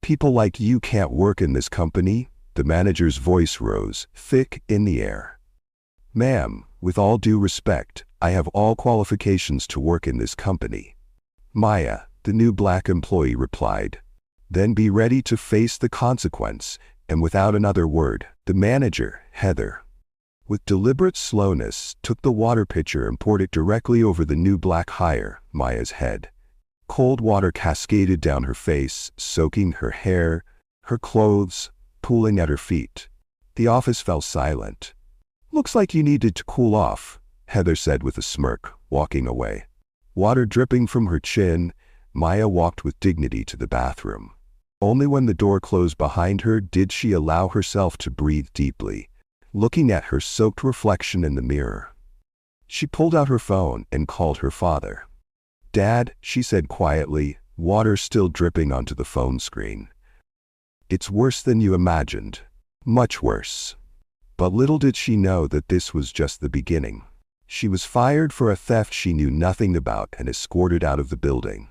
People like you can't work in this company." The manager's voice rose, thick in the air. "Ma'am, with all due respect, I have all qualifications to work in this company." Maya, the new black employee, replied. "Then be ready to face the consequence," and without another word, the manager, Heather, with deliberate slowness, took the water pitcher and poured it directly over the new black hire, Maya's head. Cold water cascaded down her face, soaking her hair, her clothes, pooling at her feet. The office fell silent. "Looks like you needed to cool off," Heather said with a smirk, walking away. Water dripping from her chin, Maya walked with dignity to the bathroom. Only when the door closed behind her did she allow herself to breathe deeply, looking at her soaked reflection in the mirror. She pulled out her phone and called her father. "Dad," she said quietly, water still dripping onto the phone screen. "It's worse than you imagined. Much worse." But little did she know that this was just the beginning. She was fired for a theft she knew nothing about and escorted out of the building.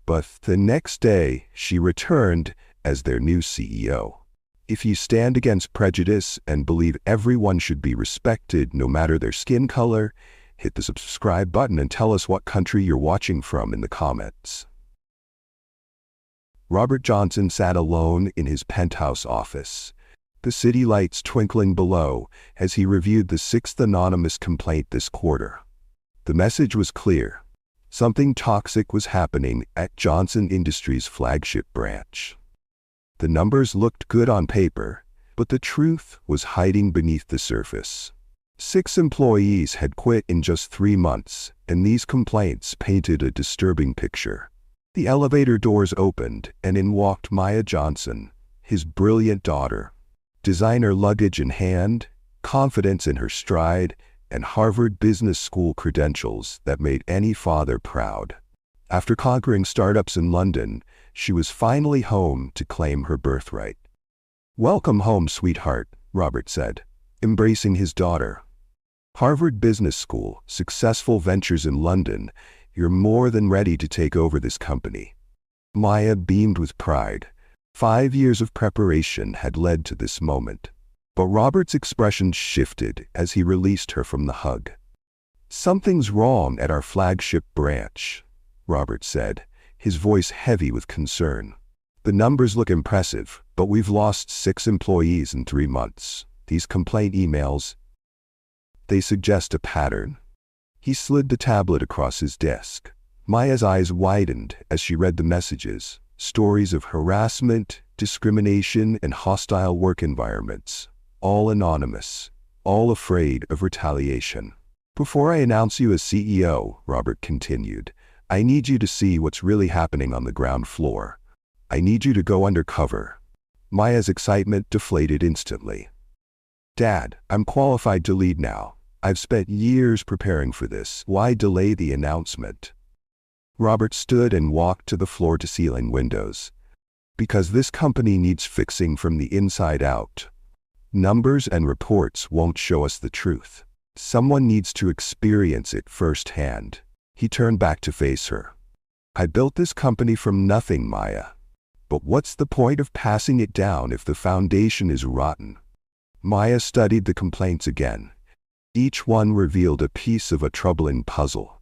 But the next day, she returned as their new CEO. If you stand against prejudice and believe everyone should be respected no matter their skin color, hit the subscribe button and tell us what country you're watching from in the comments. Robert Johnson sat alone in his penthouse office, the city lights twinkling below as he reviewed the 6th anonymous complaint this quarter. The message was clear. Something toxic was happening at Johnson Industries' flagship branch. The numbers looked good on paper, but the truth was hiding beneath the surface. 6 employees had quit in just 3 months, and these complaints painted a disturbing picture. The elevator doors opened, and in walked Maya Johnson, his brilliant daughter. Designer luggage in hand, confidence in her stride, and Harvard Business School credentials that made any father proud. After conquering startups in London, she was finally home to claim her birthright. "Welcome home, sweetheart," Robert said, embracing his daughter. "Harvard Business School, successful ventures in London, you're more than ready to take over this company." Maya beamed with pride. 5 years of preparation had led to this moment. But Robert's expression shifted as he released her from the hug. "Something's wrong at our flagship branch," Robert said, his voice heavy with concern. "The numbers look impressive, but we've lost 6 employees in 3 months. These complaint emails, they suggest a pattern." He slid the tablet across his desk. Maya's eyes widened as she read the messages. Stories of harassment, discrimination, and hostile work environments. All anonymous, all afraid of retaliation. "Before I announce you as CEO," Robert continued, "I need you to see what's really happening on the ground floor. I need you to go undercover." Maya's excitement deflated instantly. "Dad, I'm qualified to lead now. I've spent years preparing for this. Why delay the announcement?" Robert stood and walked to the floor-to-ceiling windows. "Because this company needs fixing from the inside out. Numbers and reports won't show us the truth. Someone needs to experience it firsthand." He turned back to face her. "I built this company from nothing, Maya. But what's the point of passing it down if the foundation is rotten?" Maya studied the complaints again. Each one revealed a piece of a troubling puzzle.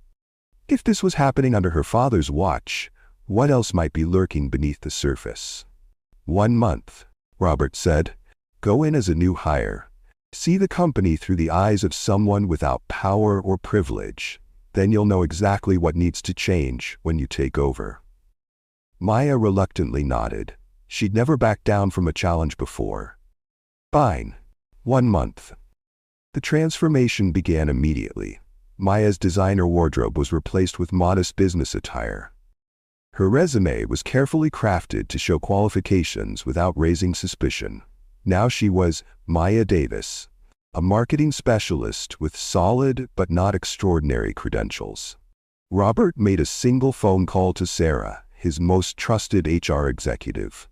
If this was happening under her father's watch, what else might be lurking beneath the surface? 1 month, Robert said. "Go in as a new hire. See the company through the eyes of someone without power or privilege. Then you'll know exactly what needs to change when you take over." Maya reluctantly nodded. She'd never backed down from a challenge before. Fine. 1 month. The transformation began immediately. Maya's designer wardrobe was replaced with modest business attire. Her resume was carefully crafted to show qualifications without raising suspicion. Now she was Maya Davis, a marketing specialist with solid but not extraordinary credentials. Robert made a single phone call to Sarah, his most trusted HR executive.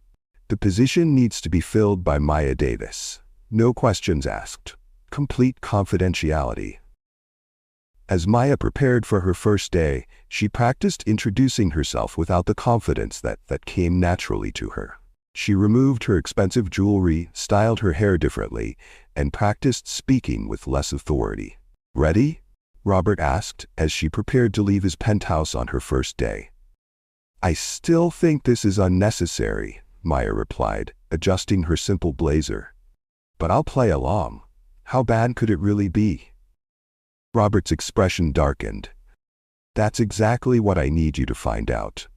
"The position needs to be filled by Maya Davis. No questions asked. Complete confidentiality." As Maya prepared for her first day, she practiced introducing herself without the confidence that came naturally to her. She removed her expensive jewelry, styled her hair differently, and practiced speaking with less authority. "Ready?" Robert asked as she prepared to leave his penthouse on her first day. "I still think this is unnecessary," Maya replied, adjusting her simple blazer. "But I'll play along. How bad could it really be?" Robert's expression darkened. "That's exactly what I need you to find out."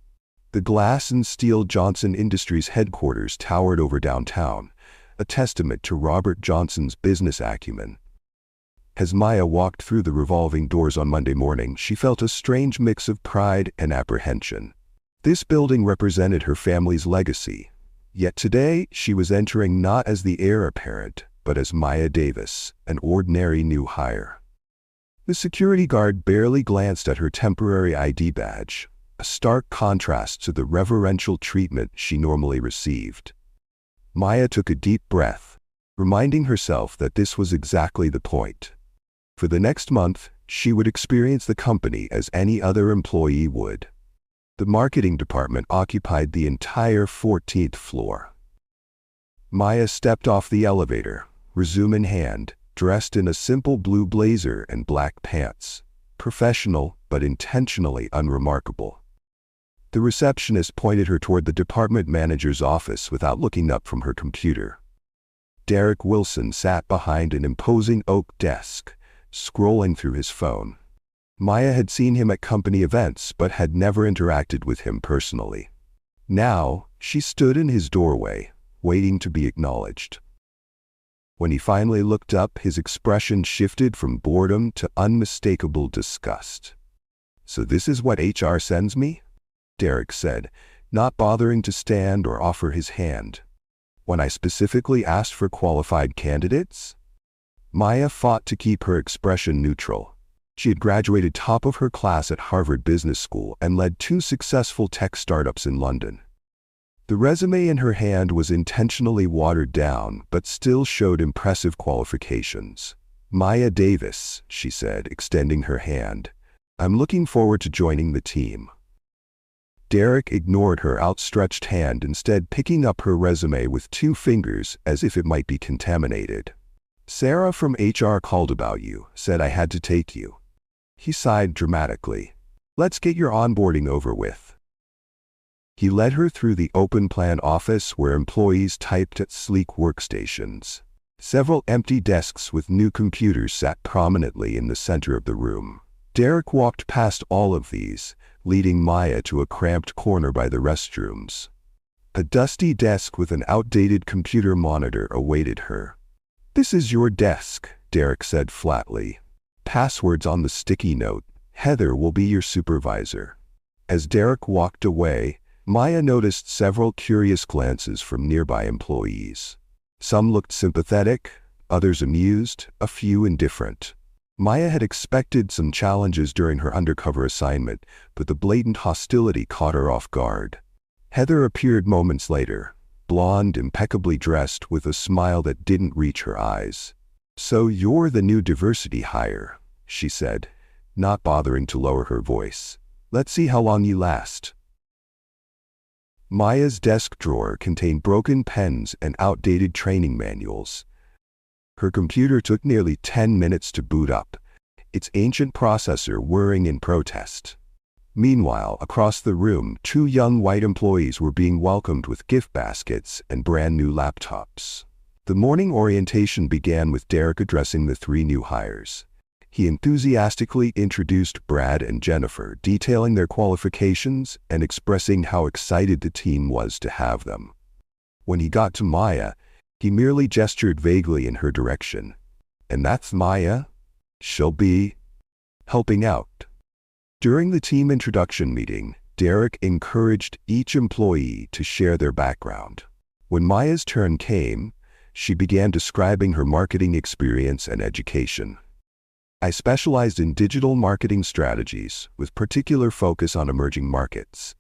The glass and steel Johnson Industries headquarters towered over downtown, a testament to Robert Johnson's business acumen. As Maya walked through the revolving doors on Monday morning, she felt a strange mix of pride and apprehension. This building represented her family's legacy, yet today she was entering not as the heir apparent, but as Maya Davis, an ordinary new hire. The security guard barely glanced at her temporary ID badge, a stark contrast to the reverential treatment she normally received. Maya took a deep breath, reminding herself that this was exactly the point. For the next month, she would experience the company as any other employee would. The marketing department occupied the entire 14th floor. Maya stepped off the elevator, resume in hand, dressed in a simple blue blazer and black pants, professional but intentionally unremarkable. The receptionist pointed her toward the department manager's office without looking up from her computer. Derek Wilson sat behind an imposing oak desk, scrolling through his phone. Maya had seen him at company events but had never interacted with him personally. Now, she stood in his doorway, waiting to be acknowledged. When he finally looked up, his expression shifted from boredom to unmistakable disgust. "So this is what HR sends me?" Derek said, not bothering to stand or offer his hand. "When I specifically asked for qualified candidates?" Maya fought to keep her expression neutral. She had graduated top of her class at Harvard Business School and led 2 successful tech startups in London. The resume in her hand was intentionally watered down, but still showed impressive qualifications. "Maya Davis," she said, extending her hand. "I'm looking forward to joining the team." Derek ignored her outstretched hand, instead picking up her resume with 2 fingers as if it might be contaminated. "Sarah from HR called about you, said I had to take you." He sighed dramatically. "Let's get your onboarding over with." He led her through the open-plan office where employees typed at sleek workstations. Several empty desks with new computers sat prominently in the center of the room. Derek walked past all of these, leading Maya to a cramped corner by the restrooms. A dusty desk with an outdated computer monitor awaited her. "This is your desk," Derek said flatly. "Passwords on the sticky note. Heather will be your supervisor." As Derek walked away, Maya noticed several curious glances from nearby employees. Some looked sympathetic, others amused, a few indifferent. Maya had expected some challenges during her undercover assignment, but the blatant hostility caught her off guard. Heather appeared moments later, blonde, impeccably dressed, with a smile that didn't reach her eyes. "So you're the new diversity hire," she said, not bothering to lower her voice. "Let's see how long you last." Maya's desk drawer contained broken pens and outdated training manuals. Her computer took nearly 10 minutes to boot up, its ancient processor whirring in protest. Meanwhile, across the room, 2 young white employees were being welcomed with gift baskets and brand new laptops. The morning orientation began with Derek addressing the 3 new hires. He enthusiastically introduced Brad and Jennifer, detailing their qualifications and expressing how excited the team was to have them. When he got to Maya, he merely gestured vaguely in her direction. "And that's Maya? She'll be helping out." During the team introduction meeting, Derek encouraged each employee to share their background. When Maya's turn came, she began describing her marketing experience and education. "I specialized in digital marketing strategies, with particular focus on emerging markets.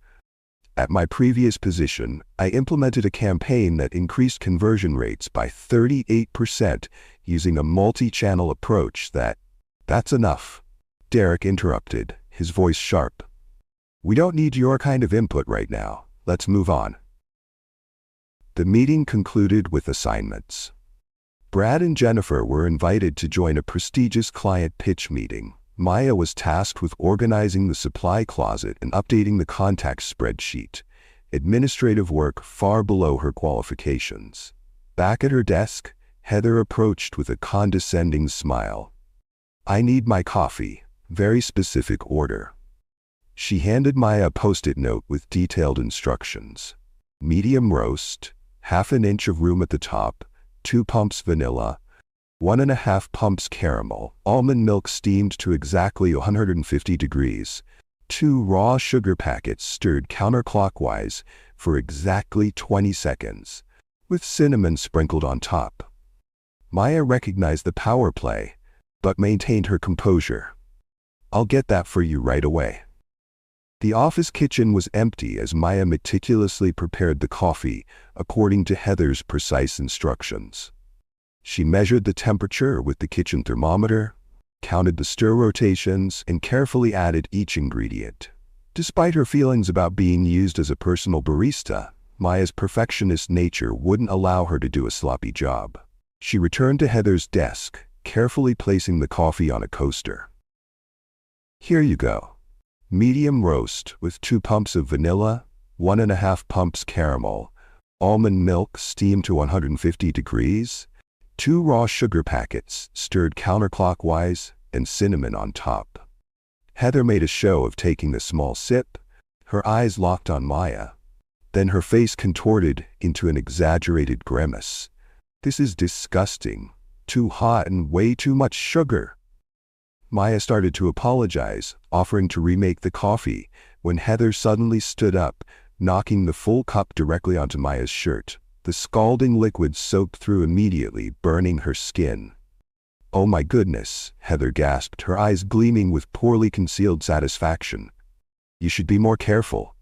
At my previous position, I implemented a campaign that increased conversion rates by 38% using a multi-channel approach That's enough," Derek interrupted, his voice sharp. "We don't need your kind of input right now. Let's move on." The meeting concluded with assignments. Brad and Jennifer were invited to join a prestigious client pitch meeting. Maya was tasked with organizing the supply closet and updating the contacts spreadsheet, administrative work far below her qualifications. Back at her desk, Heather approached with a condescending smile. "I need my coffee, very specific order." She handed Maya a post-it note with detailed instructions. Medium roast, 1/2 inch of room at the top, 2 pumps vanilla, 1.5 pumps caramel, almond milk steamed to exactly 150 degrees, 2 raw sugar packets stirred counterclockwise for exactly 20 seconds, with cinnamon sprinkled on top. Maya recognized the power play, but maintained her composure. "I'll get that for you right away." The office kitchen was empty as Maya meticulously prepared the coffee according to Heather's precise instructions. She measured the temperature with the kitchen thermometer, counted the stir rotations, and carefully added each ingredient. Despite her feelings about being used as a personal barista, Maya's perfectionist nature wouldn't allow her to do a sloppy job. She returned to Heather's desk, carefully placing the coffee on a coaster. "Here you go. Medium roast with 2 pumps of vanilla, 1.5 pumps caramel, almond milk steamed to 150 degrees, 2 raw sugar packets stirred counterclockwise, and cinnamon on top." Heather made a show of taking a small sip, her eyes locked on Maya. Then her face contorted into an exaggerated grimace. "This is disgusting. Too hot and way too much sugar." Maya started to apologize, offering to remake the coffee, when Heather suddenly stood up, knocking the full cup directly onto Maya's shirt. The scalding liquid soaked through immediately, burning her skin. "Oh my goodness," Heather gasped, her eyes gleaming with poorly concealed satisfaction. "You should be more careful."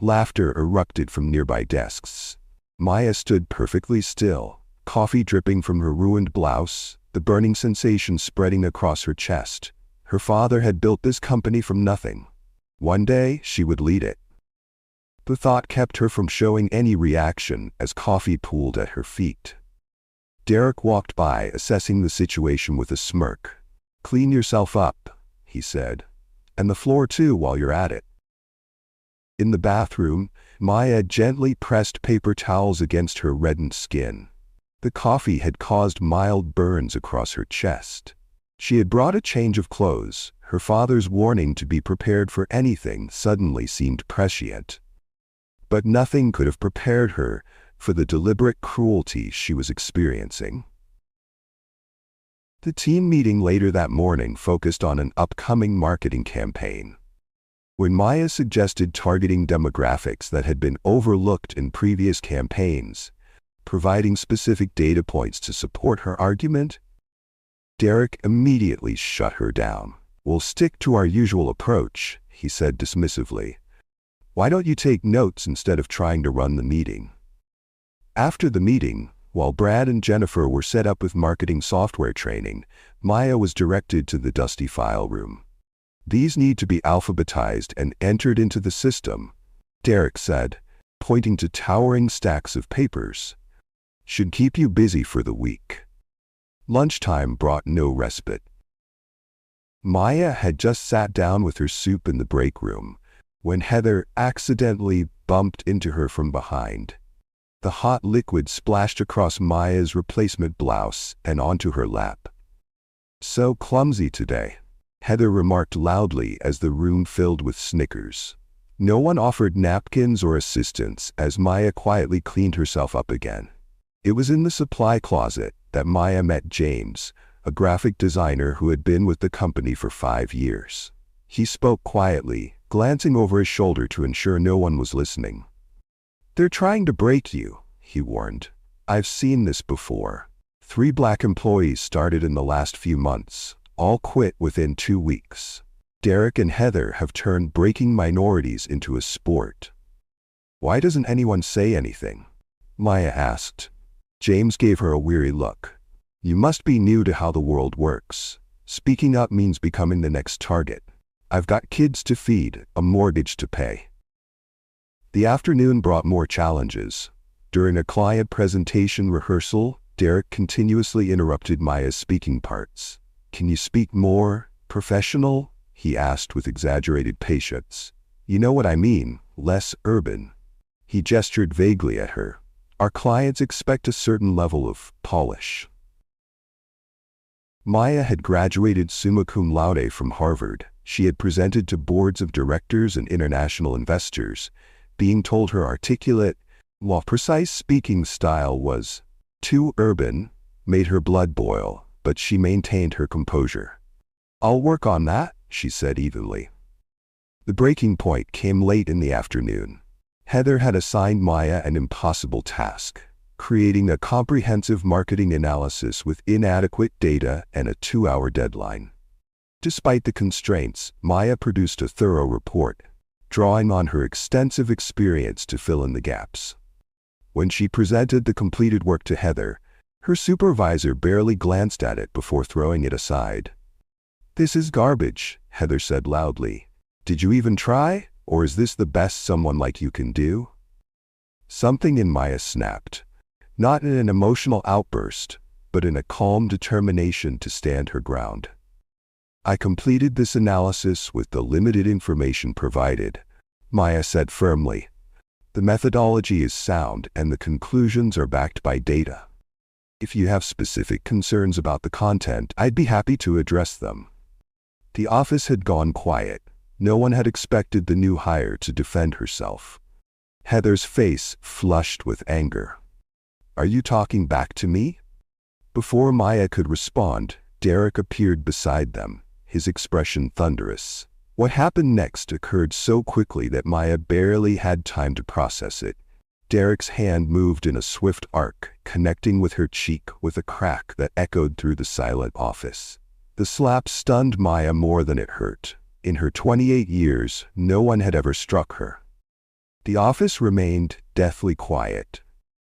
Laughter erupted from nearby desks. Maya stood perfectly still, coffee dripping from her ruined blouse, the burning sensation spreading across her chest. Her father had built this company from nothing. One day, she would lead it. The thought kept her from showing any reaction as coffee pooled at her feet. Derek walked by, assessing the situation with a smirk. "Clean yourself up," he said. "And the floor too while you're at it." In the bathroom, Maya gently pressed paper towels against her reddened skin. The coffee had caused mild burns across her chest. She had brought a change of clothes. Her father's warning to be prepared for anything suddenly seemed prescient. But nothing could have prepared her for the deliberate cruelty she was experiencing. The team meeting later that morning focused on an upcoming marketing campaign. When Maya suggested targeting demographics that had been overlooked in previous campaigns, providing specific data points to support her argument, Derek immediately shut her down. "We'll stick to our usual approach," he said dismissively. "Why don't you take notes instead of trying to run the meeting?" After the meeting, while Brad and Jennifer were set up with marketing software training, Maya was directed to the dusty file room. "These need to be alphabetized and entered into the system," Derek said, pointing to towering stacks of papers. "Should keep you busy for the week." Lunchtime brought no respite. Maya had just sat down with her soup in the break room when Heather accidentally bumped into her from behind. The hot liquid splashed across Maya's replacement blouse and onto her lap. "So clumsy today," Heather remarked loudly as the room filled with snickers. No one offered napkins or assistance as Maya quietly cleaned herself up again. It was in the supply closet that Maya met James, a graphic designer who had been with the company for 5 years. He spoke quietly, glancing over his shoulder to ensure no one was listening. "They're trying to break you," he warned. "I've seen this before. 3 black employees started in the last few months, all quit within 2 weeks. Derek and Heather have turned breaking minorities into a sport." "Why doesn't anyone say anything?" Maya asked. James gave her a weary look. "You must be new to how the world works. Speaking up means becoming the next target. I've got kids to feed, a mortgage to pay." The afternoon brought more challenges. During a client presentation rehearsal, Derek continuously interrupted Maya's speaking parts. "Can you speak more professional?" he asked with exaggerated patience. "You know what I mean, less urban." He gestured vaguely at her. "Our clients expect a certain level of polish." Maya had graduated summa cum laude from Harvard. She had presented to boards of directors and international investors. Being told her articulate, while precise speaking style was too urban made her blood boil, but she maintained her composure. "I'll work on that," she said evenly. The breaking point came late in the afternoon. Heather had assigned Maya an impossible task: creating a comprehensive marketing analysis with inadequate data and a 2-hour deadline. Despite the constraints, Maya produced a thorough report, drawing on her extensive experience to fill in the gaps. When she presented the completed work to Heather, her supervisor barely glanced at it before throwing it aside. "This is garbage," Heather said loudly. "Did you even try, or is this the best someone like you can do?" Something in Maya snapped, not in an emotional outburst, but in a calm determination to stand her ground. "I completed this analysis with the limited information provided," Maya said firmly. "The methodology is sound and the conclusions are backed by data. If you have specific concerns about the content, I'd be happy to address them." The office had gone quiet. No one had expected the new hire to defend herself. Heather's face flushed with anger. "Are you talking back to me?" Before Maya could respond, Derek appeared beside them, his expression thunderous. What happened next occurred so quickly that Maya barely had time to process it. Derek's hand moved in a swift arc, connecting with her cheek with a crack that echoed through the silent office. The slap stunned Maya more than it hurt. In her 28 years, no one had ever struck her. The office remained deathly quiet.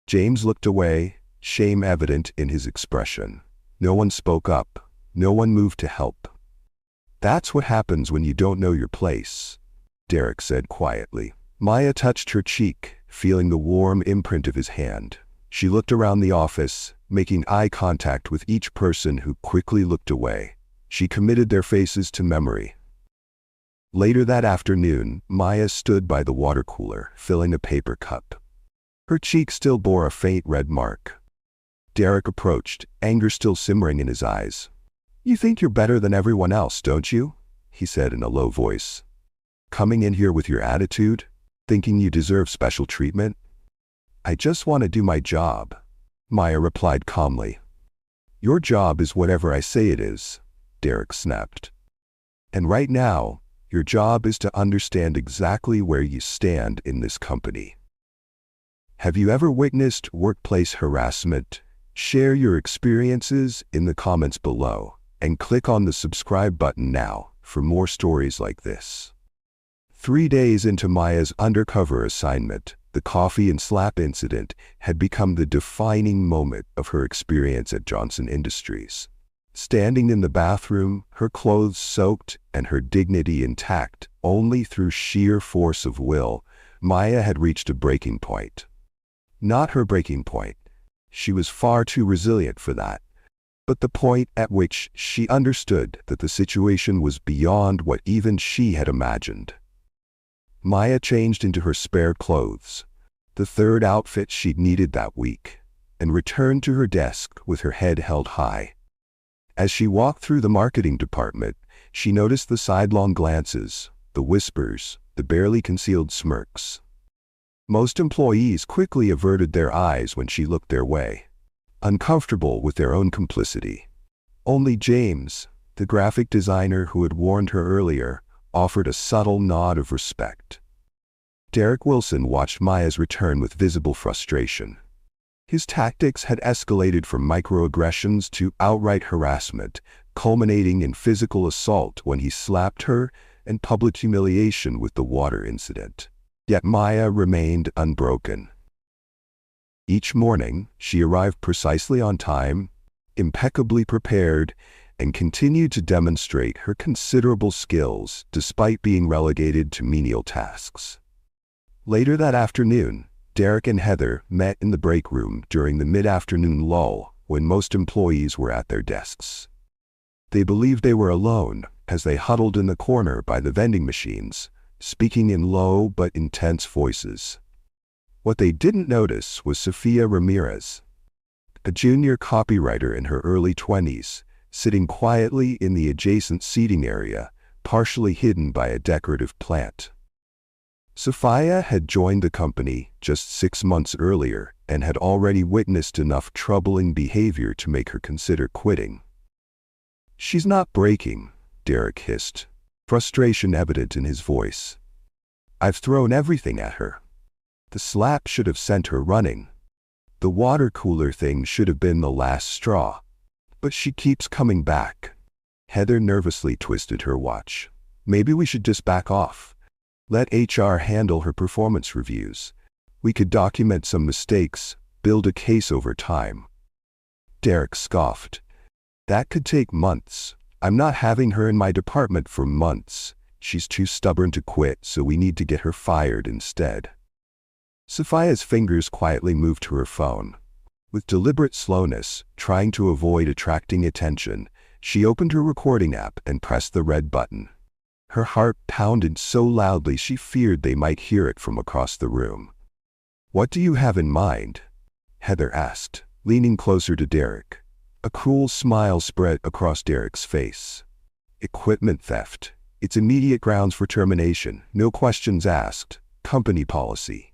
James looked away, shame evident in his expression. No one spoke up. No one moved to help. "That's what happens when you don't know your place," Derek said quietly. Maya touched her cheek, feeling the warm imprint of his hand. She looked around the office, making eye contact with each person who quickly looked away. She committed their faces to memory. Later that afternoon, Maya stood by the water cooler, filling a paper cup. Her cheek still bore a faint red mark. Derek approached, anger still simmering in his eyes. "You think you're better than everyone else, don't you?" he said in a low voice. "Coming in here with your attitude, thinking you deserve special treatment?" "I just want to do my job," Maya replied calmly. "Your job is whatever I say it is," Derek snapped. "And right now, your job is to understand exactly where you stand in this company." Have you ever witnessed workplace harassment? Share your experiences in the comments below, and click on the subscribe button now for more stories like this. 3 days into Maya's undercover assignment, the coffee and slap incident had become the defining moment of her experience at Johnson Industries. Standing in the bathroom, her clothes soaked and her dignity intact, only through sheer force of will, Maya had reached a breaking point. Not her breaking point. She was far too resilient for that. But the point at which she understood that the situation was beyond what even she had imagined. Maya changed into her spare clothes, the third outfit she'd needed that week, and returned to her desk with her head held high. As she walked through the marketing department, she noticed the sidelong glances, the whispers, the barely concealed smirks. Most employees quickly averted their eyes when she looked their way, uncomfortable with their own complicity. Only James, the graphic designer who had warned her earlier, offered a subtle nod of respect. Derek Wilson watched Maya's return with visible frustration. His tactics had escalated from microaggressions to outright harassment, culminating in physical assault when he slapped her and public humiliation with the water incident. Yet Maya remained unbroken. Each morning, she arrived precisely on time, impeccably prepared, and continued to demonstrate her considerable skills despite being relegated to menial tasks. Later that afternoon, Derek and Heather met in the break room during the mid-afternoon lull when most employees were at their desks. They believed they were alone as they huddled in the corner by the vending machines, speaking in low but intense voices. What they didn't notice was Sophia Ramirez, a junior copywriter in her early 20s, sitting quietly in the adjacent seating area, partially hidden by a decorative plant. Sophia had joined the company just 6 months earlier and had already witnessed enough troubling behavior to make her consider quitting. "She's not breaking," Derek hissed, frustration evident in his voice. "I've thrown everything at her. The slap should have sent her running. The water cooler thing should have been the last straw. But she keeps coming back." Heather nervously twisted her watch. "Maybe we should just back off. Let HR handle her performance reviews. We could document some mistakes, build a case over time." Derek scoffed. "That could take months. I'm not having her in my department for months. She's too stubborn to quit, so we need to get her fired instead." Sophia's fingers quietly moved to her phone. With deliberate slowness, trying to avoid attracting attention, she opened her recording app and pressed the red button. Her heart pounded so loudly she feared they might hear it from across the room. "What do you have in mind?" Heather asked, leaning closer to Derek. A cruel smile spread across Derek's face. "Equipment theft. It's immediate grounds for termination, no questions asked. Company policy."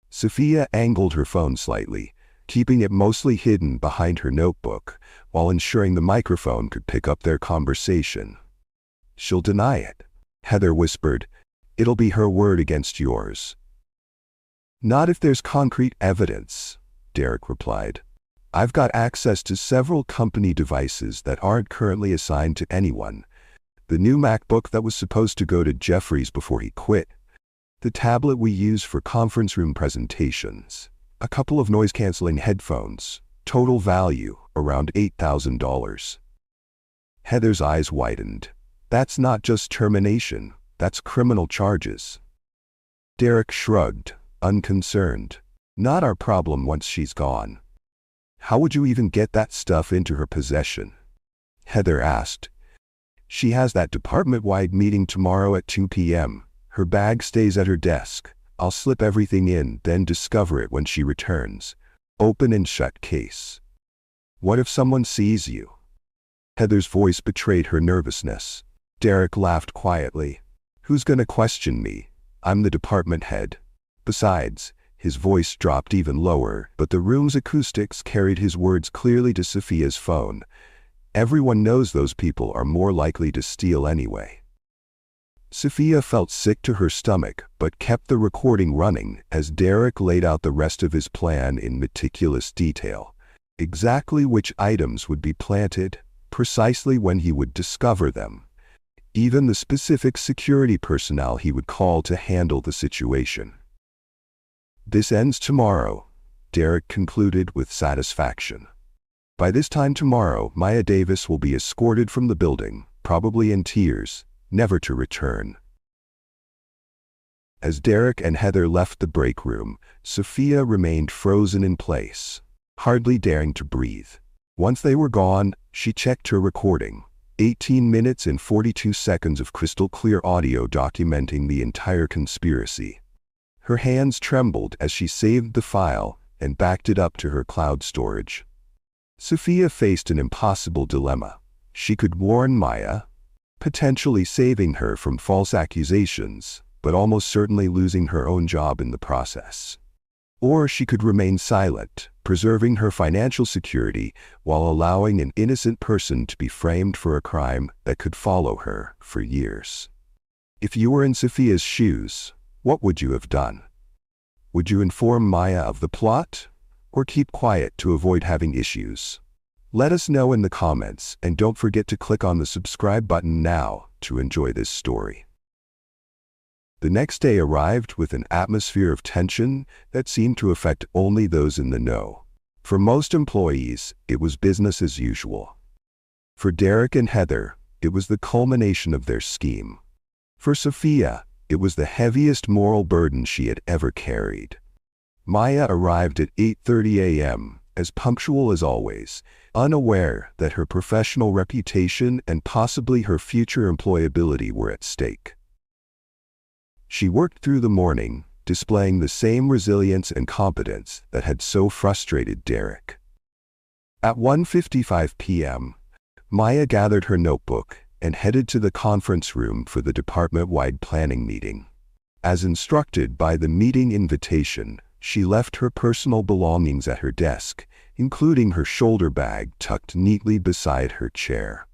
Sophia angled her phone slightly, keeping it mostly hidden behind her notebook, while ensuring the microphone could pick up their conversation. "She'll deny it," Heather whispered. "It'll be her word against yours." "Not if there's concrete evidence," Derek replied. "I've got access to several company devices that aren't currently assigned to anyone. The new MacBook that was supposed to go to Jeffries before he quit. The tablet we use for conference room presentations. A couple of noise-canceling headphones. Total value, around $8,000. Heather's eyes widened. "That's not just termination, that's criminal charges." Derek shrugged, unconcerned. "Not our problem once she's gone." "How would you even get that stuff into her possession?" Heather asked. "She has that department-wide meeting tomorrow at 2 p.m. Her bag stays at her desk. I'll slip everything in, then discover it when she returns. Open and shut case." "What if someone sees you?" Heather's voice betrayed her nervousness. Derek laughed quietly. "Who's gonna question me? I'm the department head. Besides," his voice dropped even lower, but the room's acoustics carried his words clearly to Sophia's phone. "Everyone knows those people are more likely to steal anyway." Sophia felt sick to her stomach, but kept the recording running as Derek laid out the rest of his plan in meticulous detail. Exactly which items would be planted, precisely when he would discover them. Even the specific security personnel he would call to handle the situation. "This ends tomorrow," Derek concluded with satisfaction. "By this time tomorrow, Maya Davis will be escorted from the building, probably in tears, never to return." As Derek and Heather left the break room, Sophia remained frozen in place, hardly daring to breathe. Once they were gone, she checked her recording. 18 minutes and 42 seconds of crystal-clear audio documenting the entire conspiracy. Her hands trembled as she saved the file and backed it up to her cloud storage. Sophia faced an impossible dilemma. She could warn Maya, potentially saving her from false accusations, but almost certainly losing her own job in the process. Or she could remain silent, preserving her financial security while allowing an innocent person to be framed for a crime that could follow her for years. If you were in Sophia's shoes, what would you have done? Would you inform Maya of the plot, or keep quiet to avoid having issues? Let us know in the comments, and don't forget to click on the subscribe button now to enjoy this story. The next day arrived with an atmosphere of tension that seemed to affect only those in the know. For most employees, it was business as usual. For Derek and Heather, it was the culmination of their scheme. For Sophia, it was the heaviest moral burden she had ever carried. Maya arrived at 8:30 a.m., as punctual as always, unaware that her professional reputation and possibly her future employability were at stake. She worked through the morning, displaying the same resilience and competence that had so frustrated Derek. At 1:55 p.m., Maya gathered her notebook and headed to the conference room for the department-wide planning meeting. As instructed by the meeting invitation, she left her personal belongings at her desk, including her shoulder bag tucked neatly beside her chair.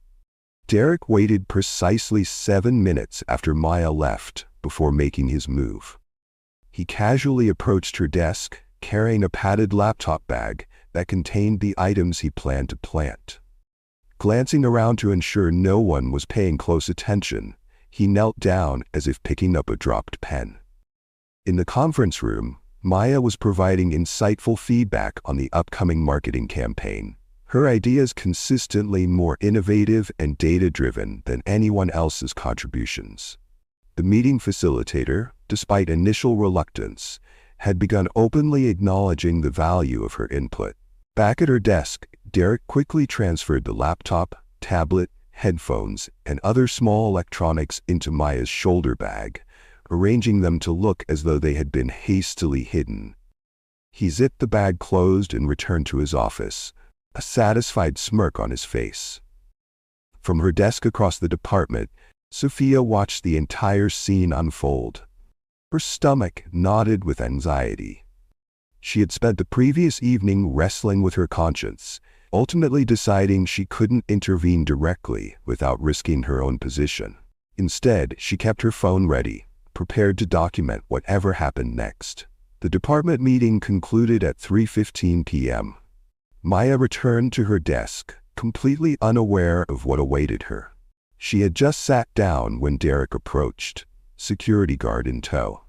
Derek waited precisely 7 minutes after Maya left before making his move. He casually approached her desk, carrying a padded laptop bag that contained the items he planned to plant. Glancing around to ensure no one was paying close attention, he knelt down as if picking up a dropped pen. In the conference room, Maya was providing insightful feedback on the upcoming marketing campaign, her ideas consistently more innovative and data-driven than anyone else's contributions. The meeting facilitator, despite initial reluctance, had begun openly acknowledging the value of her input. Back at her desk, Derek quickly transferred the laptop, tablet, headphones, and other small electronics into Maya's shoulder bag, arranging them to look as though they had been hastily hidden. He zipped the bag closed and returned to his office, a satisfied smirk on his face. From her desk across the department, Sophia watched the entire scene unfold. Her stomach knotted with anxiety. She had spent the previous evening wrestling with her conscience, ultimately deciding she couldn't intervene directly without risking her own position. Instead, she kept her phone ready, prepared to document whatever happened next. The department meeting concluded at 3:15 p.m. Maya returned to her desk, completely unaware of what awaited her. She had just sat down when Derek approached, security guard in tow.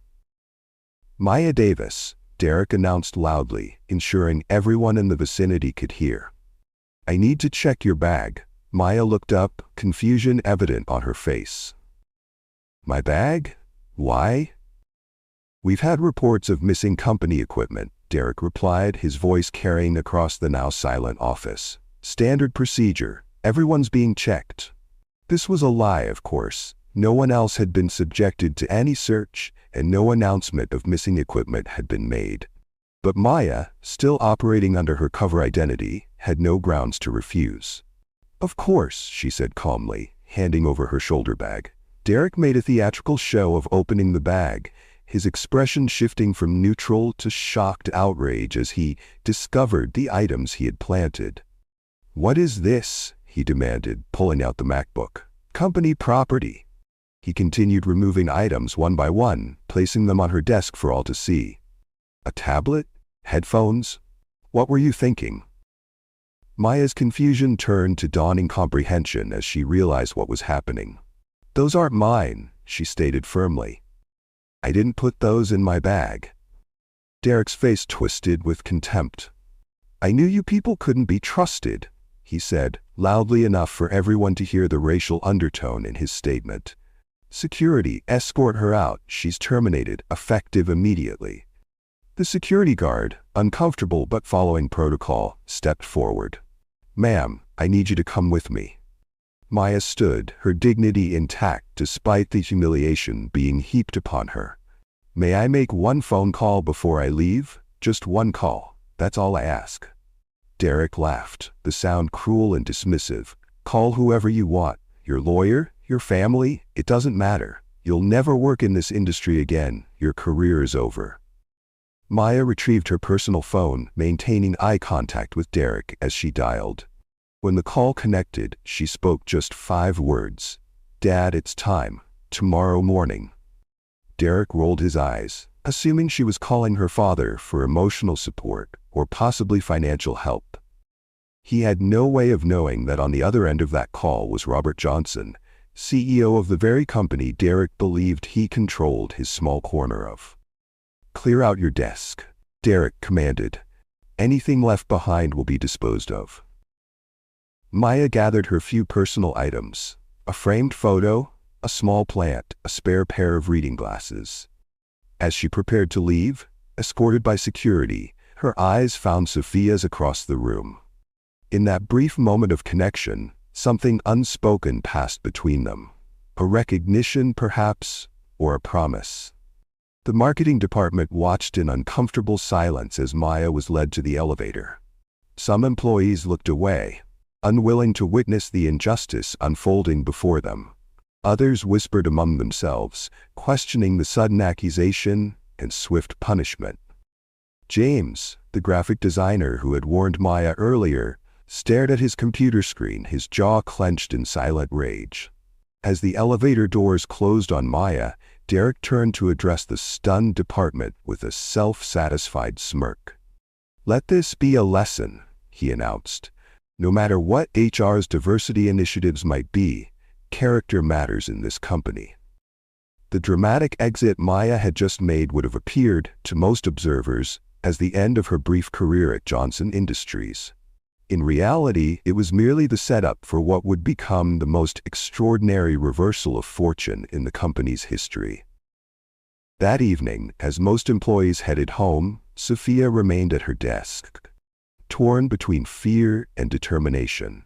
"Maya Davis," Derek announced loudly, ensuring everyone in the vicinity could hear. "I need to check your bag." Maya looked up, confusion evident on her face. "My bag? Why?" "We've had reports of missing company equipment," Derek replied, his voice carrying across the now silent office. "Standard procedure. Everyone's being checked." This was a lie, of course. No one else had been subjected to any search, and no announcement of missing equipment had been made. But Maya, still operating under her cover identity, had no grounds to refuse. "Of course," she said calmly, handing over her shoulder bag. Derek made a theatrical show of opening the bag, his expression shifting from neutral to shocked outrage as he discovered the items he had planted. "What is this?" he demanded, pulling out the MacBook. "Company property." He continued removing items one by one, placing them on her desk for all to see. "A tablet? Headphones? What were you thinking?" Maya's confusion turned to dawning comprehension as she realized what was happening. "Those aren't mine," she stated firmly. "I didn't put those in my bag." Derek's face twisted with contempt. "I knew you people couldn't be trusted," he said, loudly enough for everyone to hear the racial undertone in his statement. "Security, escort her out. She's terminated, effective immediately." The security guard, uncomfortable but following protocol, stepped forward. "Ma'am, I need you to come with me." Maya stood, her dignity intact despite the humiliation being heaped upon her. "May I make one phone call before I leave? Just one call. That's all I ask." Derek laughed, the sound cruel and dismissive. "Call whoever you want. Your lawyer? Your family? It doesn't matter. You'll never work in this industry again. Your career is over." Maya retrieved her personal phone, maintaining eye contact with Derek as she dialed. When the call connected, she spoke just 5 words. "Dad, it's time. Tomorrow morning." Derek rolled his eyes, assuming she was calling her father for emotional support or possibly financial help. He had no way of knowing that on the other end of that call was Robert Johnson, CEO of the very company Derek believed he controlled his small corner of. "Clear out your desk," Derek commanded. "Anything left behind will be disposed of." Maya gathered her few personal items: a framed photo, a small plant, a spare pair of reading glasses. As she prepared to leave, Escorted by security, her eyes found Sophia's across the room. In that brief moment of connection, something unspoken passed between them. A recognition, perhaps, or a promise. The marketing department watched in uncomfortable silence as Maya was led to the elevator. Some employees looked away, unwilling to witness the injustice unfolding before them. Others whispered among themselves, questioning the sudden accusation and swift punishment. James, the graphic designer who had warned Maya earlier, stared at his computer screen, his jaw clenched in silent rage. As the elevator doors closed on Maya, Derek turned to address the stunned department with a self-satisfied smirk. "Let this be a lesson," he announced. "No matter what HR's diversity initiatives might be, character matters in this company." The dramatic exit Maya had just made would have appeared, to most observers, as the end of her brief career at Johnson Industries. In reality, it was merely the setup for what would become the most extraordinary reversal of fortune in the company's history. That evening, as most employees headed home, Sophia remained at her desk, torn between fear and determination.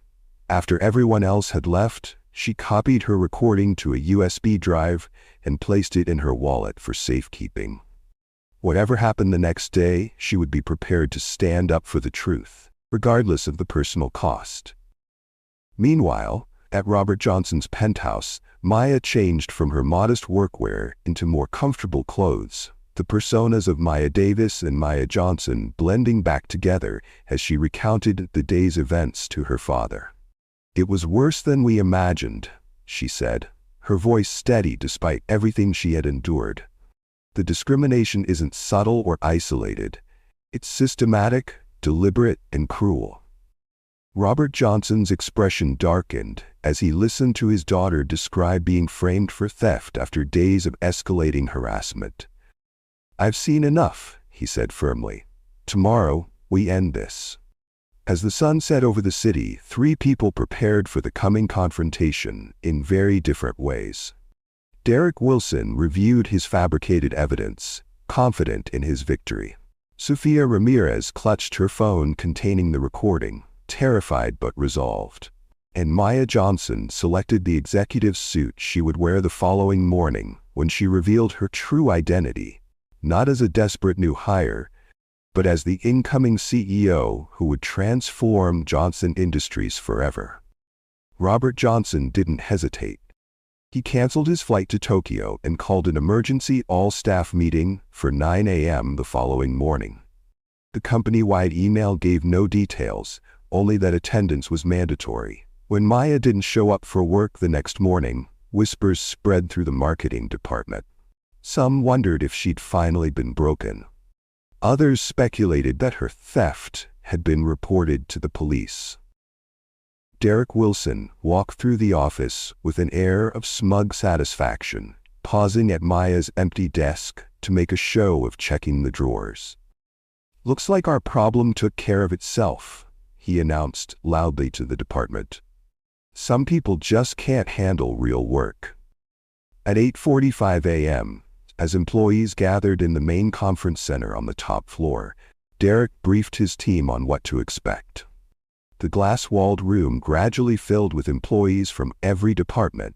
After everyone else had left, she copied her recording to a USB drive and placed it in her wallet for safekeeping. Whatever happened the next day, she would be prepared to stand up for the truth, regardless of the personal cost. Meanwhile, at Robert Johnson's penthouse, Maya changed from her modest workwear into more comfortable clothes, the personas of Maya Davis and Maya Johnson blending back together as she recounted the day's events to her father. "It was worse than we imagined," she said, her voice steady despite everything she had endured. "The discrimination isn't subtle or isolated. It's systematic, deliberate, and cruel." Robert Johnson's expression darkened as he listened to his daughter describe being framed for theft after days of escalating harassment. "I've seen enough," he said firmly. "Tomorrow, we end this." As the sun set over the city, three people prepared for the coming confrontation in very different ways. Derek Wilson reviewed his fabricated evidence, confident in his victory. Sofia Ramirez clutched her phone containing the recording, terrified but resolved. And Maya Johnson selected the executive suit she would wear the following morning when she revealed her true identity, not as a desperate new hire, but as the incoming CEO who would transform Johnson Industries forever. Robert Johnson didn't hesitate. He canceled his flight to Tokyo and called an emergency all-staff meeting for 9 a.m. the following morning. The company-wide email gave no details, only that attendance was mandatory. When Maya didn't show up for work the next morning, whispers spread through the marketing department. Some wondered if she'd finally been broken. Others speculated that her theft had been reported to the police. Derek Wilson walked through the office with an air of smug satisfaction, pausing at Maya's empty desk to make a show of checking the drawers. "Looks like our problem took care of itself," he announced loudly to the department. "Some people just can't handle real work." At 8:45 a.m., as employees gathered in the main conference center on the top floor, Derek briefed his team on what to expect. The glass-walled room gradually filled with employees from every department,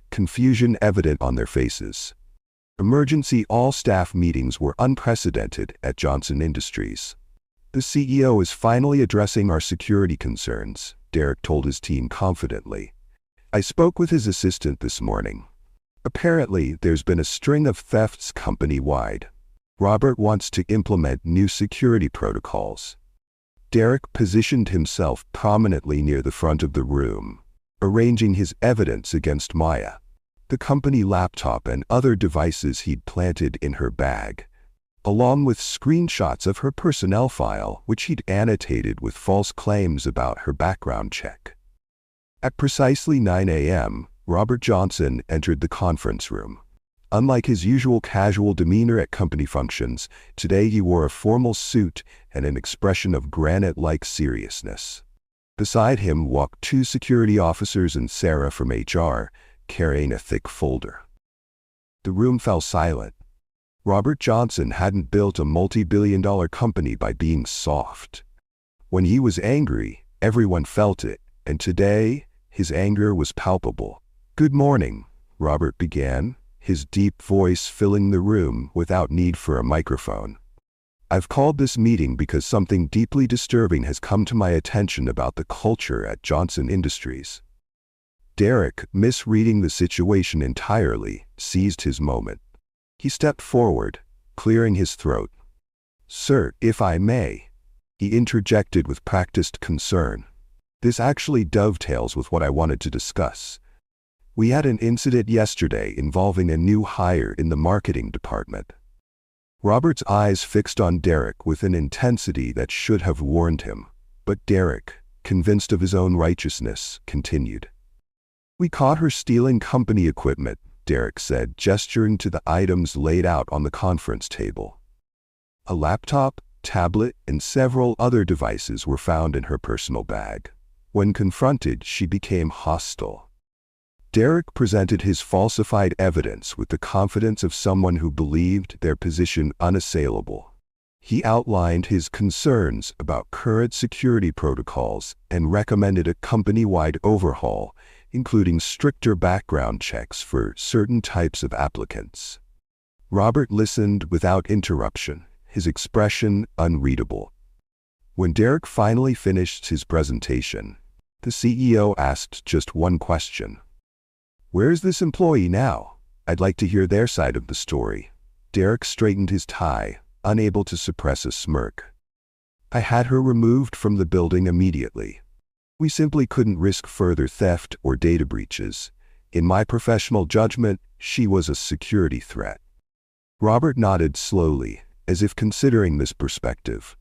confusion evident on their faces. Emergency all-staff meetings were unprecedented at Johnson Industries. "The CEO is finally addressing our security concerns," Derek told his team confidently. "I spoke with his assistant this morning. Apparently, there's been a string of thefts company-wide. Robert wants to implement new security protocols." Derek positioned himself prominently near the front of the room, arranging his evidence against Maya, the company laptop and other devices he'd planted in her bag, along with screenshots of her personnel file which he'd annotated with false claims about her background check. At precisely 9 a.m., Robert Johnson entered the conference room. Unlike his usual casual demeanor at company functions, today he wore a formal suit and an expression of granite-like seriousness. Beside him walked two security officers and Sarah from HR, carrying a thick folder. The room fell silent. Robert Johnson hadn't built a multi-billion-dollar company by being soft. When he was angry, everyone felt it, and today, his anger was palpable. "Good morning," Robert began, his deep voice filling the room without need for a microphone. "I've called this meeting because something deeply disturbing has come to my attention about the culture at Johnson Industries." Derek, misreading the situation entirely, seized his moment. He stepped forward, clearing his throat. "Sir, if I may," he interjected with practiced concern. "This actually dovetails with what I wanted to discuss. We had an incident yesterday involving a new hire in the marketing department." Robert's eyes fixed on Derek with an intensity that should have warned him, but Derek, convinced of his own righteousness, continued. "We caught her stealing company equipment," Derek said, gesturing to the items laid out on the conference table. A laptop, tablet, and several other devices were found in her personal bag. When confronted, she became hostile. Derek presented his falsified evidence with the confidence of someone who believed their position unassailable. He outlined his concerns about current security protocols and recommended a company-wide overhaul, including stricter background checks for certain types of applicants. Robert listened without interruption, his expression unreadable. When Derek finally finished his presentation, the CEO asked just one question. "Where's this employee now? I'd like to hear their side of the story." Derek straightened his tie, unable to suppress a smirk. "I had her removed from the building immediately. We simply couldn't risk further theft or data breaches. In my professional judgment, she was a security threat." Robert nodded slowly, as if considering this perspective.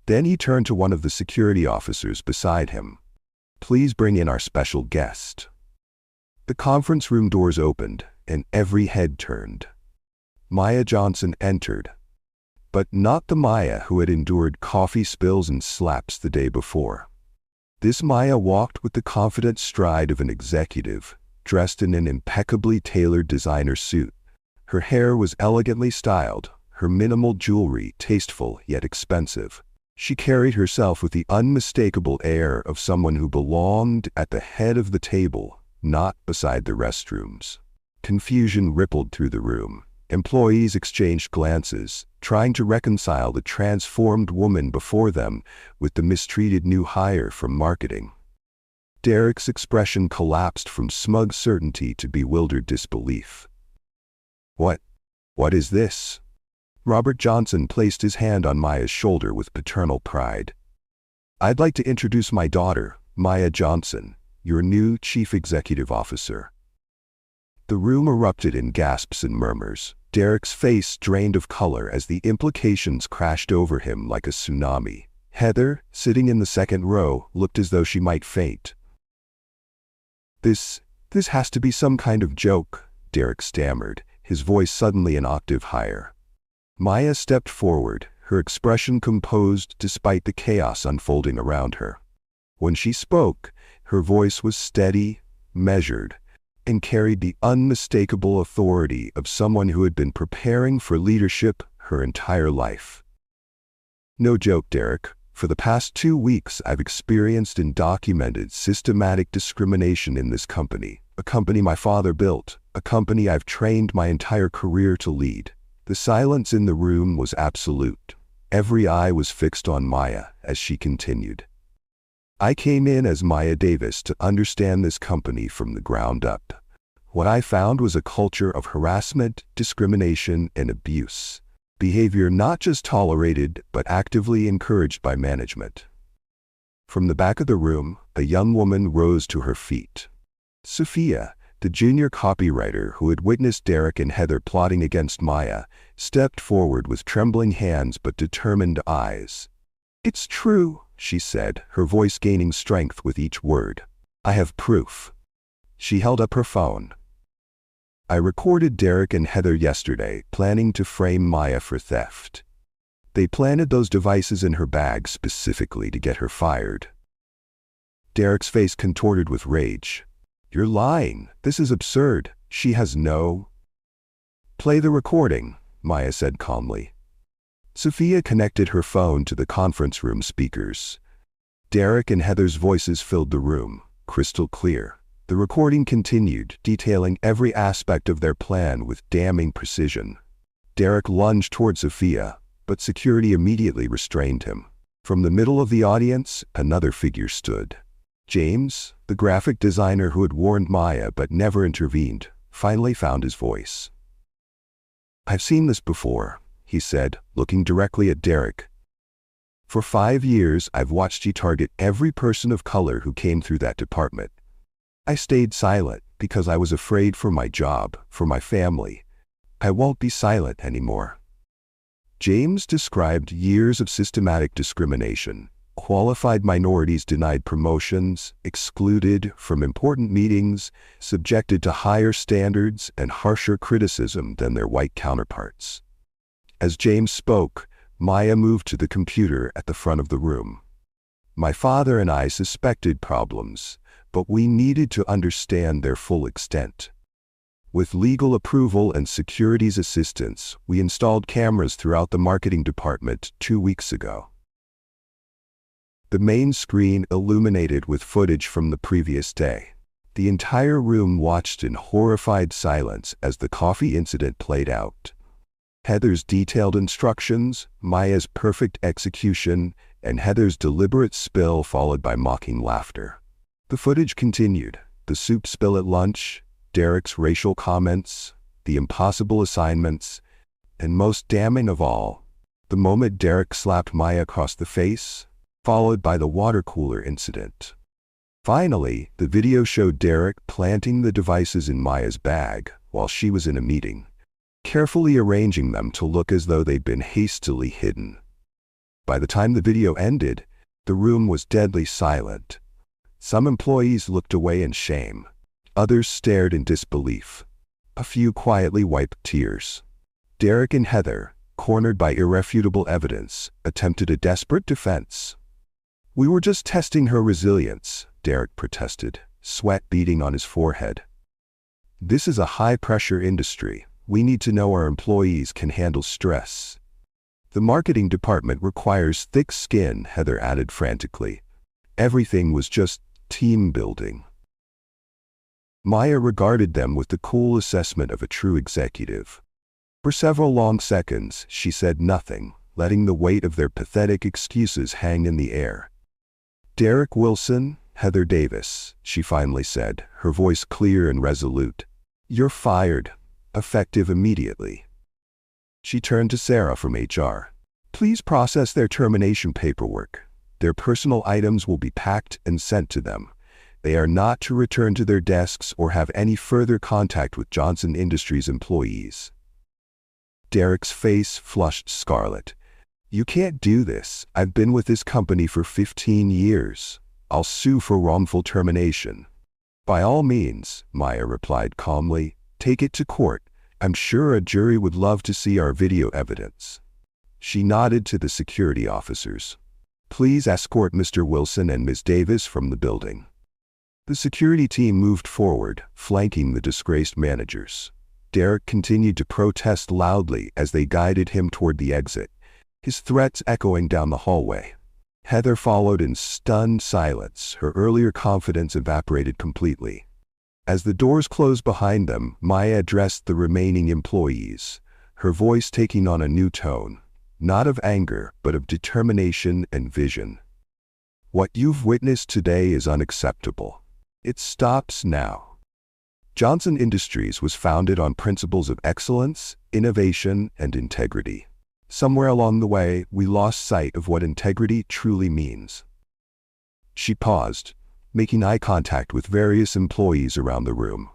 Then he turned to one of the security officers beside him. "Please bring in our special guest." The conference room doors opened, and every head turned. Maya Johnson entered. But not the Maya who had endured coffee spills and slaps the day before. This Maya walked with the confident stride of an executive, dressed in an impeccably tailored designer suit. Her hair was elegantly styled, her minimal jewelry tasteful yet expensive. She carried herself with the unmistakable air of someone who belonged at the head of the table, not beside the restrooms. Confusion rippled through the room. Employees exchanged glances, trying to reconcile the transformed woman before them with the mistreated new hire from marketing. Derek's expression collapsed from smug certainty to bewildered disbelief. What is this?" Robert Johnson placed his hand on Maya's shoulder with paternal pride. "I'd like to introduce my daughter, Maya Johnson, your new Chief Executive Officer." The room erupted in gasps and murmurs. Derek's face drained of color as the implications crashed over him like a tsunami. Heather, sitting in the second row, looked as though she might faint. This has to be some kind of joke," Derek stammered, his voice suddenly an octave higher. Maya stepped forward, her expression composed despite the chaos unfolding around her. When she spoke, her voice was steady, measured, and carried the unmistakable authority of someone who had been preparing for leadership her entire life. "No joke, Derek. For the past 2 weeks, I've experienced and documented systematic discrimination in this company, a company my father built, a company I've trained my entire career to lead." The silence in the room was absolute. Every eye was fixed on Maya as she continued. "I came in as Maya Davis to understand this company from the ground up. What I found was a culture of harassment, discrimination, and abuse. Behavior not just tolerated, but actively encouraged by management." From the back of the room, a young woman rose to her feet. Sophia, the junior copywriter who had witnessed Derek and Heather plotting against Maya, stepped forward with trembling hands but determined eyes. "It's true," she said, her voice gaining strength with each word. "I have proof." She held up her phone. "I recorded Derek and Heather yesterday, planning to frame Maya for theft. They planted those devices in her bag specifically to get her fired." Derek's face contorted with rage. "You're lying. This is absurd. She has no—" "Play the recording," Maya said calmly. Sophia connected her phone to the conference room speakers. Derek and Heather's voices filled the room, crystal clear. The recording continued, detailing every aspect of their plan with damning precision. Derek lunged toward Sophia, but security immediately restrained him. From the middle of the audience, another figure stood. James, the graphic designer who had warned Maya but never intervened, finally found his voice. "I've seen this before," he said, looking directly at Derek. "For 5 years, I've watched you target every person of color who came through that department. I stayed silent because I was afraid for my job, for my family. I won't be silent anymore." James described years of systematic discrimination. Qualified minorities denied promotions, excluded from important meetings, subjected to higher standards and harsher criticism than their white counterparts. As James spoke, Maya moved to the computer at the front of the room. "My father and I suspected problems, but we needed to understand their full extent. With legal approval and security's assistance, we installed cameras throughout the marketing department 2 weeks ago." The main screen illuminated with footage from the previous day. The entire room watched in horrified silence as the coffee incident played out. Heather's detailed instructions, Maya's perfect execution, and Heather's deliberate spill followed by mocking laughter. The footage continued: the soup spill at lunch, Derek's racial comments, the impossible assignments, and most damning of all, the moment Derek slapped Maya across the face, followed by the water cooler incident. Finally, the video showed Derek planting the devices in Maya's bag while she was in a meeting, carefully arranging them to look as though they'd been hastily hidden. By the time the video ended, the room was deadly silent. Some employees looked away in shame. Others stared in disbelief. A few quietly wiped tears. Derek and Heather, cornered by irrefutable evidence, attempted a desperate defense. "We were just testing her resilience," Derek protested, sweat beading on his forehead. "This is a high-pressure industry. We need to know our employees can handle stress." "The marketing department requires thick skin," Heather added frantically. Everything was just team building. Maya regarded them with the cool assessment of a true executive. For several long seconds, she said nothing, letting the weight of their pathetic excuses hang in the air. "Derek Wilson, Heather Davis," she finally said, her voice clear and resolute. "You're fired, effective immediately." She turned to Sarah from HR. "Please process their termination paperwork. Their personal items will be packed and sent to them. They are not to return to their desks or have any further contact with Johnson Industries employees." Derek's face flushed scarlet. "You can't do this. I've been with this company for 15 years. I'll sue for wrongful termination." "By all means," Maya replied calmly. "Take it to court. I'm sure a jury would love to see our video evidence." She nodded to the security officers. "Please escort Mr. Wilson and Ms. Davis from the building." The security team moved forward, flanking the disgraced managers. Derek continued to protest loudly as they guided him toward the exit, his threats echoing down the hallway. Heather followed in stunned silence, her earlier confidence evaporated completely. As the doors closed behind them, Maya addressed the remaining employees, her voice taking on a new tone, not of anger, but of determination and vision. "What you've witnessed today is unacceptable. It stops now. Johnson Industries was founded on principles of excellence, innovation, and integrity. Somewhere along the way, we lost sight of what integrity truly means." She paused, making eye contact with various employees around the room.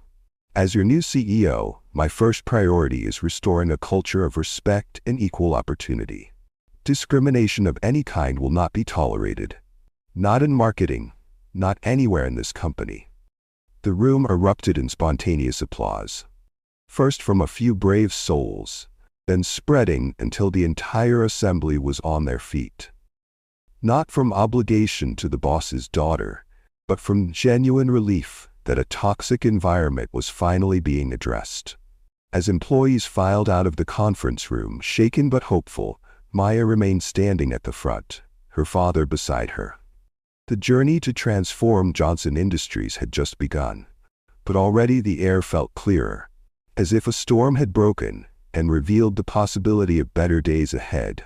"As your new CEO, my first priority is restoring a culture of respect and equal opportunity. Discrimination of any kind will not be tolerated. Not in marketing, not anywhere in this company." The room erupted in spontaneous applause. First from a few brave souls, then spreading until the entire assembly was on their feet. Not from obligation to the boss's daughter, but from genuine relief that a toxic environment was finally being addressed. As employees filed out of the conference room, shaken but hopeful, Maya remained standing at the front, her father beside her. The journey to transform Johnson Industries had just begun, but already the air felt clearer, as if a storm had broken and revealed the possibility of better days ahead.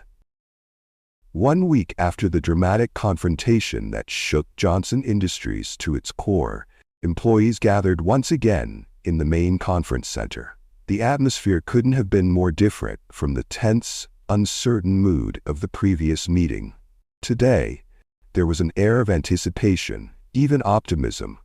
1 week after the dramatic confrontation that shook Johnson Industries to its core, employees gathered once again in the main conference center. The atmosphere couldn't have been more different from the tense, uncertain mood of the previous meeting. Today, there was an air of anticipation, even optimism,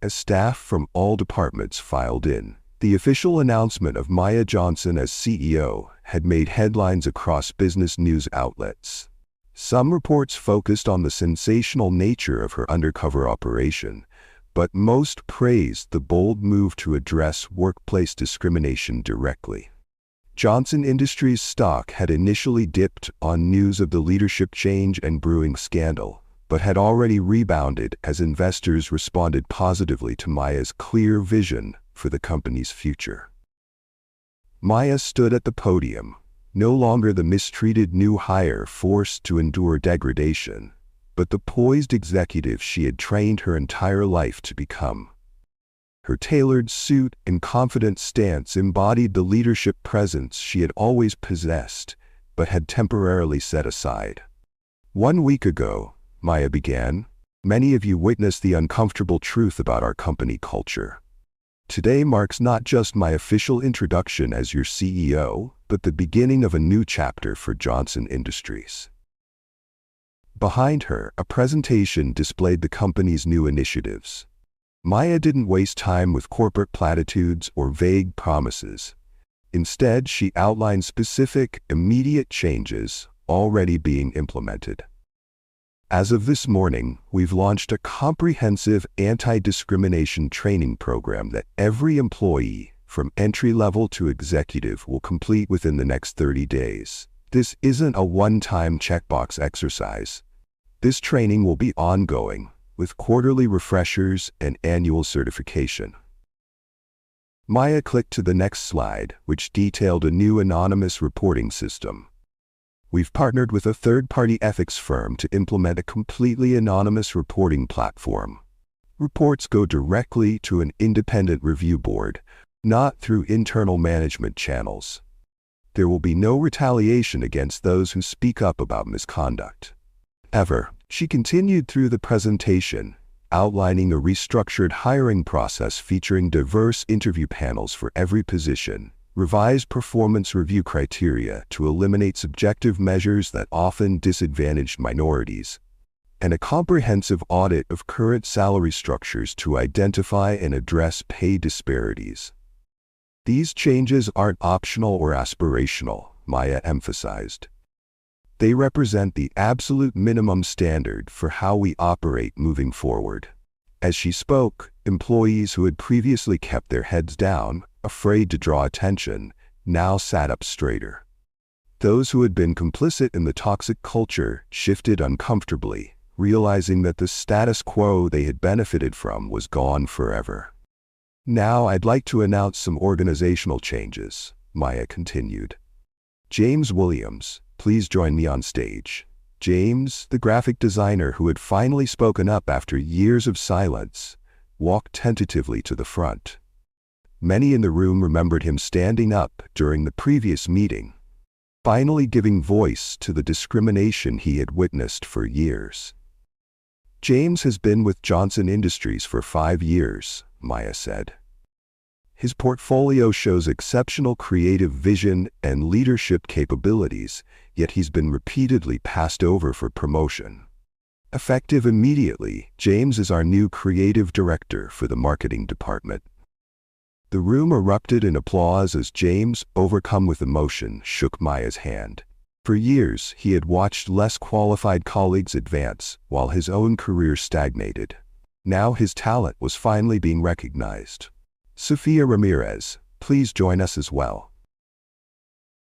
as staff from all departments filed in. The official announcement of Maya Johnson as CEO had made headlines across business news outlets. Some reports focused on the sensational nature of her undercover operation, but most praised the bold move to address workplace discrimination directly. Johnson Industries stock had initially dipped on news of the leadership change and brewing scandal, but had already rebounded as investors responded positively to Maya's clear vision for the company's future. Maya stood at the podium, no longer the mistreated new hire forced to endure degradation, but the poised executive she had trained her entire life to become. Her tailored suit and confident stance embodied the leadership presence she had always possessed, but had temporarily set aside. 1 week ago, Maya began, many of you witnessed the uncomfortable truth about our company culture. Today marks not just my official introduction as your CEO, but the beginning of a new chapter for Johnson Industries. Behind her, a presentation displayed the company's new initiatives. Maya didn't waste time with corporate platitudes or vague promises. Instead, she outlined specific, immediate changes already being implemented. As of this morning, we've launched a comprehensive anti-discrimination training program that every employee, from entry-level to executive, will complete within the next 30 days. This isn't a one-time checkbox exercise. This training will be ongoing, with quarterly refreshers and annual certification. Maya clicked to the next slide, which detailed a new anonymous reporting system. We've partnered with a third-party ethics firm to implement a completely anonymous reporting platform. Reports go directly to an independent review board, not through internal management channels. There will be no retaliation against those who speak up about misconduct. Ever, she continued through the presentation, outlining a restructured hiring process featuring diverse interview panels for every position, revised performance review criteria to eliminate subjective measures that often disadvantaged minorities, and a comprehensive audit of current salary structures to identify and address pay disparities. These changes aren't optional or aspirational, Maya emphasized. They represent the absolute minimum standard for how we operate moving forward. As she spoke, employees who had previously kept their heads down, afraid to draw attention, now sat up straighter. Those who had been complicit in the toxic culture shifted uncomfortably, realizing that the status quo they had benefited from was gone forever. Now I'd like to announce some organizational changes, Maya continued. James Williams, please join me on stage. James, the graphic designer who had finally spoken up after years of silence, walked tentatively to the front. Many in the room remembered him standing up during the previous meeting, finally giving voice to the discrimination he had witnessed for years. James has been with Johnson Industries for 5 years, Maya said. His portfolio shows exceptional creative vision and leadership capabilities, yet he's been repeatedly passed over for promotion. Effective immediately, James is our new creative director for the marketing department. The room erupted in applause as James, overcome with emotion, shook Maya's hand. For years, he had watched less qualified colleagues advance, while his own career stagnated. Now his talent was finally being recognized. Sofia Ramirez, please join us as well.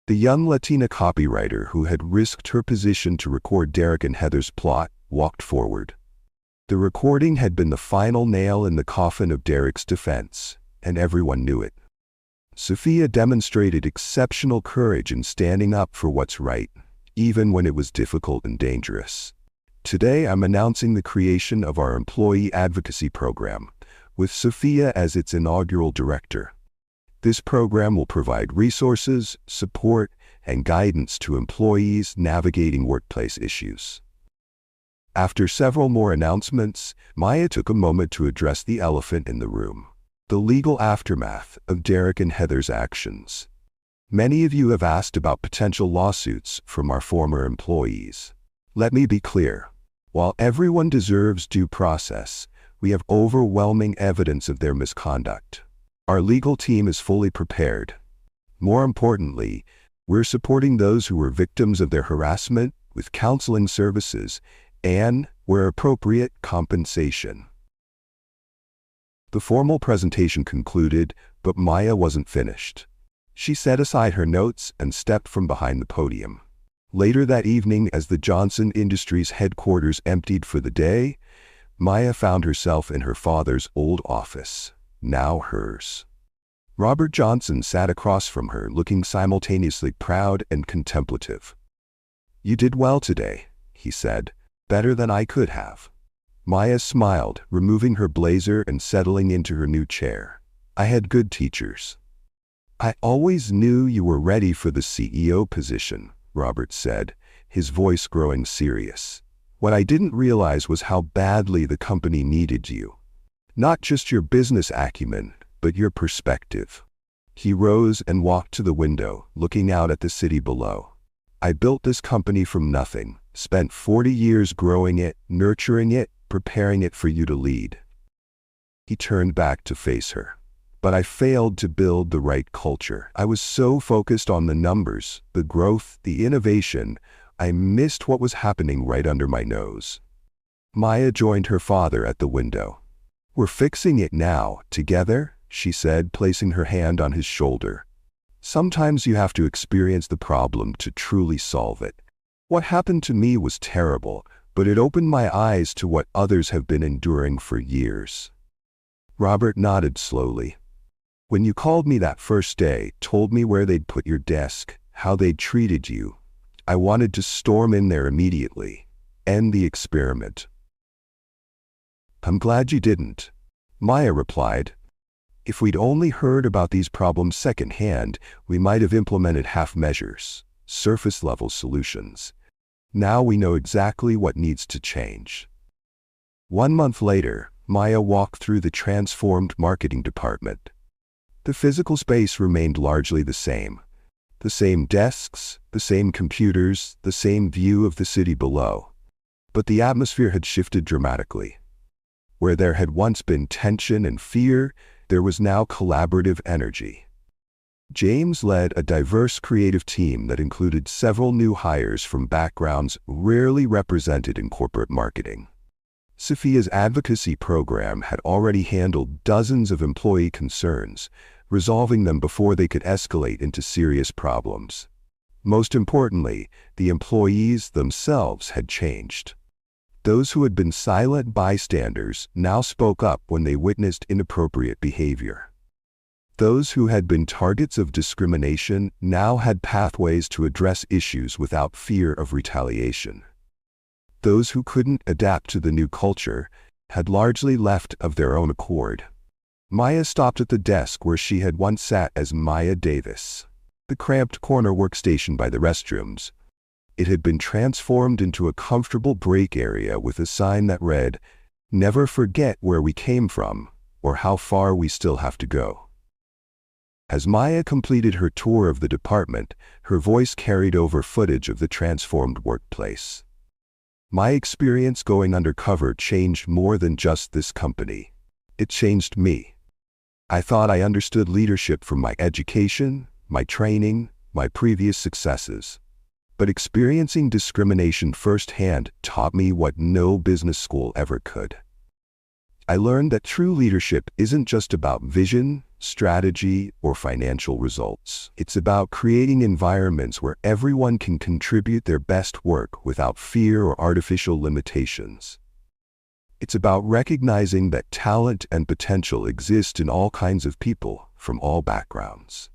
The young Latina copywriter who had risked her position to record Derek and Heather's plot walked forward. The recording had been the final nail in the coffin of Derek's defense, and everyone knew it. Sophia demonstrated exceptional courage in standing up for what's right, even when it was difficult and dangerous. Today I'm announcing the creation of our employee advocacy program, with Sophia as its inaugural director. This program will provide resources, support, and guidance to employees navigating workplace issues. After several more announcements, Maya took a moment to address the elephant in the room: the legal aftermath of Derek and Heather's actions. Many of you have asked about potential lawsuits from our former employees. Let me be clear. While everyone deserves due process, we have overwhelming evidence of their misconduct. Our legal team is fully prepared. More importantly, we're supporting those who were victims of their harassment with counseling services and, where appropriate, compensation. The formal presentation concluded, but Maya wasn't finished. She set aside her notes and stepped from behind the podium. Later that evening, as the Johnson Industries headquarters emptied for the day, Maya found herself in her father's old office, now hers. Robert Johnson sat across from her, looking simultaneously proud and contemplative. "You did well today," he said, "better than I could have." Maya smiled, removing her blazer and settling into her new chair. "I had good teachers." "I always knew you were ready for the CEO position," Robert said, his voice growing serious. "What I didn't realize was how badly the company needed you. Not just your business acumen, but your perspective." He rose and walked to the window, looking out at the city below. "I built this company from nothing, spent 40 years growing it, nurturing it, preparing it for you to lead." He turned back to face her. "But I failed to build the right culture. I was so focused on the numbers, the growth, the innovation, I missed what was happening right under my nose." Maya joined her father at the window. "We're fixing it now, together," she said, placing her hand on his shoulder. "Sometimes you have to experience the problem to truly solve it. What happened to me was terrible, but it opened my eyes to what others have been enduring for years." Robert nodded slowly. "When you called me that first day, told me where they'd put your desk, how they'd treated you, I wanted to storm in there immediately, end the experiment." "I'm glad you didn't," Maya replied. "If we'd only heard about these problems secondhand, we might have implemented half measures, surface-level solutions. Now we know exactly what needs to change." 1 month later, Maya walked through the transformed marketing department. The physical space remained largely the same. The same desks, the same computers, the same view of the city below. But the atmosphere had shifted dramatically. Where there had once been tension and fear, there was now collaborative energy. James led a diverse creative team that included several new hires from backgrounds rarely represented in corporate marketing. Sophia's advocacy program had already handled dozens of employee concerns, resolving them before they could escalate into serious problems. Most importantly, the employees themselves had changed. Those who had been silent bystanders now spoke up when they witnessed inappropriate behavior. Those who had been targets of discrimination now had pathways to address issues without fear of retaliation. Those who couldn't adapt to the new culture had largely left of their own accord. Maya stopped at the desk where she had once sat as Maya Davis, the cramped corner workstation by the restrooms. It had been transformed into a comfortable break area with a sign that read, "Never forget where we came from, or how far we still have to go." As Maya completed her tour of the department, her voice carried over footage of the transformed workplace. "My experience going undercover changed more than just this company. It changed me. I thought I understood leadership from my education, my training, my previous successes. But experiencing discrimination firsthand taught me what no business school ever could. I learned that true leadership isn't just about vision, strategy, or financial results. It's about creating environments where everyone can contribute their best work without fear or artificial limitations. It's about recognizing that talent and potential exist in all kinds of people, from all backgrounds.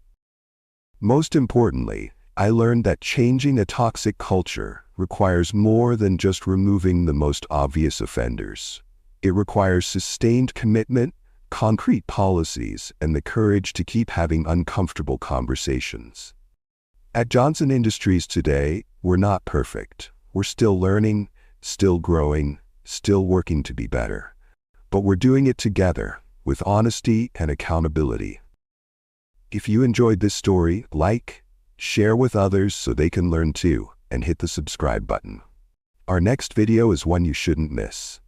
Most importantly, I learned that changing a toxic culture requires more than just removing the most obvious offenders. It requires sustained commitment, concrete policies, and the courage to keep having uncomfortable conversations. At Johnson Industries today, we're not perfect. We're still learning, still growing, still working to be better. But we're doing it together, with honesty and accountability. If you enjoyed this story, like, share with others so they can learn too, and hit the subscribe button. Our next video is one you shouldn't miss.